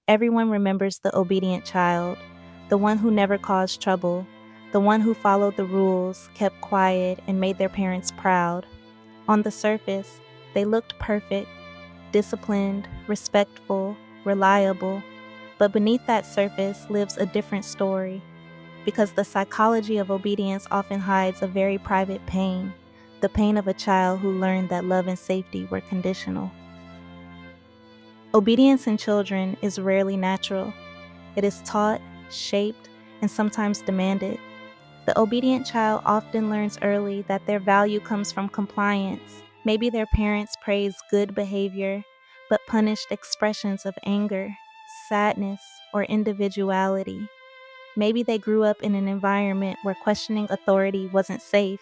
Everyone remembers the obedient child, the one who never caused trouble, the one who followed the rules, kept quiet, and made their parents proud. On the surface, they looked perfect, disciplined, respectful, reliable, but beneath that surface lives a different story, because the psychology of obedience often hides a very private pain, the pain of a child who learned that love and safety were conditional. Obedience in children is rarely natural. It is taught, shaped, and sometimes demanded. The obedient child often learns early that their value comes from compliance. Maybe their parents praised good behavior, but punished expressions of anger, sadness, or individuality. Maybe they grew up in an environment where questioning authority wasn't safe.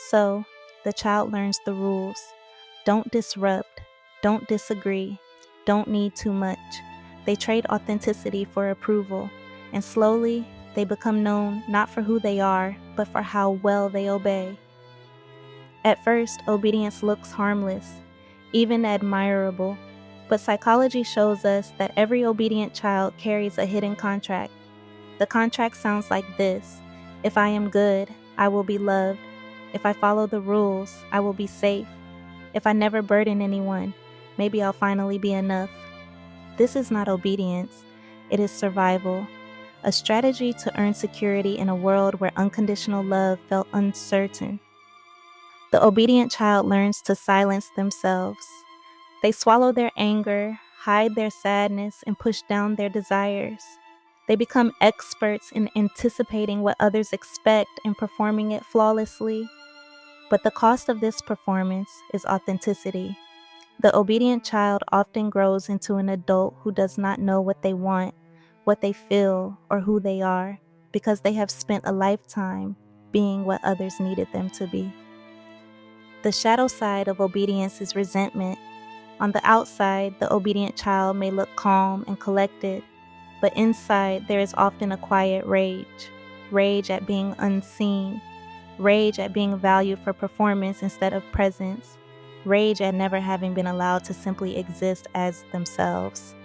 So, the child learns the rules. Don't disrupt, don't disagree, don't need too much. They trade authenticity for approval, and slowly, they become known not for who they are, but for how well they obey. At first, obedience looks harmless, even admirable, but psychology shows us that every obedient child carries a hidden contract. The contract sounds like this: if I am good, I will be loved. If I follow the rules, I will be safe. If I never burden anyone, maybe I'll finally be enough. This is not obedience, it is survival. A strategy to earn security in a world where unconditional love felt uncertain. The obedient child learns to silence themselves. They swallow their anger, hide their sadness, and push down their desires. They become experts in anticipating what others expect and performing it flawlessly. But the cost of this performance is authenticity. The obedient child often grows into an adult who does not know what they want, what they feel, or who they are, because they have spent a lifetime being what others needed them to be. The shadow side of obedience is resentment. On the outside, the obedient child may look calm and collected, but inside there is often a quiet rage at being unseen, rage at being valued for performance instead of presence, rage at never having been allowed to simply exist as themselves.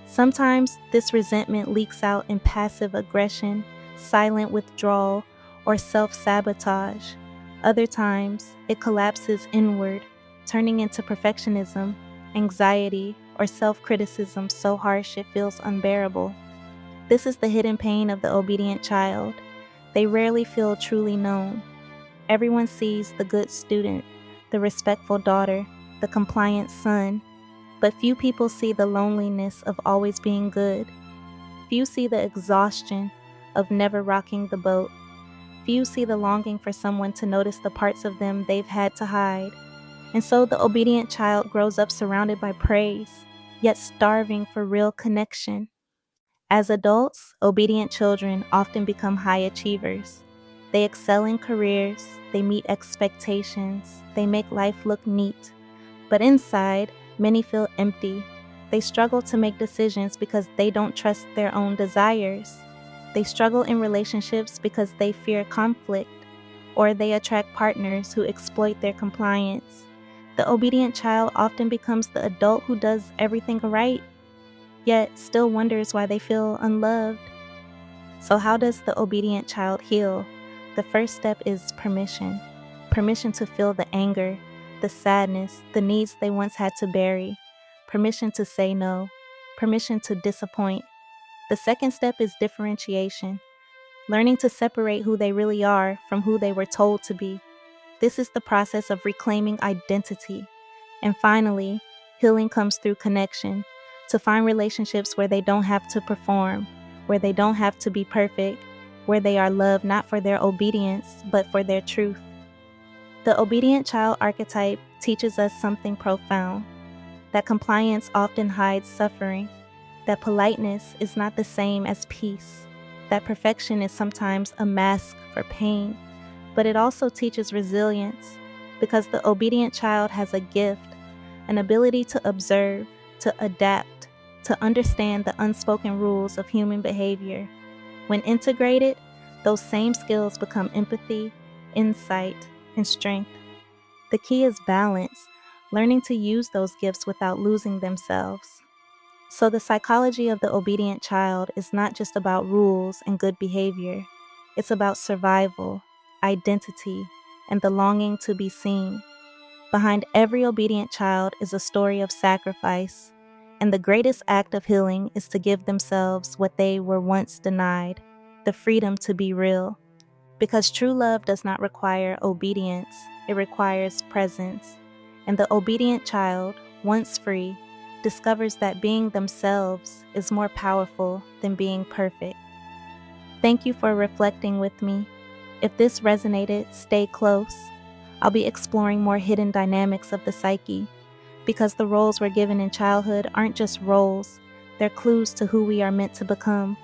Sometimes this resentment leaks out in passive aggression, silent withdrawal, or self-sabotage. Other times, it collapses inward, turning into perfectionism, anxiety, or self-criticism so harsh it feels unbearable. This is the hidden pain of the obedient child. They rarely feel truly known. Everyone sees the good student, the respectful daughter, the compliant son, but few people see the loneliness of always being good. Few see the exhaustion of never rocking the boat. Few see the longing for someone to notice the parts of them they've had to hide. And so the obedient child grows up surrounded by praise, yet starving for real connection. As adults, obedient children often become high achievers. They excel in careers, they meet expectations, they make life look neat. But inside, many feel empty. They struggle to make decisions because they don't trust their own desires. They struggle in relationships because they fear conflict, or they attract partners who exploit their compliance. The obedient child often becomes the adult who does everything right, yet still wonders why they feel unloved. So how does the obedient child heal? The first step is permission. Permission to feel the anger, the sadness, the needs they once had to bury. Permission to say no. Permission to disappoint. The second step is differentiation. Learning to separate who they really are from who they were told to be. This is the process of reclaiming identity. And finally, healing comes through connection. To find relationships where they don't have to perform, where they don't have to be perfect, where they are loved not for their obedience, but for their truth. The obedient child archetype teaches us something profound, that compliance often hides suffering, that politeness is not the same as peace, that perfection is sometimes a mask for pain, but it also teaches resilience, because the obedient child has a gift, an ability to observe, to adapt, to understand the unspoken rules of human behavior. When integrated, those same skills become empathy, insight, and strength. The key is balance, learning to use those gifts without losing themselves. So, the psychology of the obedient child is not just about rules and good behavior, it's about survival, identity, and the longing to be seen. Behind every obedient child is a story of sacrifice, and the greatest act of healing is to give themselves what they were once denied, the freedom to be real. Because true love does not require obedience, it requires presence. And the obedient child, once free, discovers that being themselves is more powerful than being perfect. Thank you for reflecting with me. If this resonated, stay close. I'll be exploring more hidden dynamics of the psyche, because the roles we're given in childhood aren't just roles, they're clues to who we are meant to become.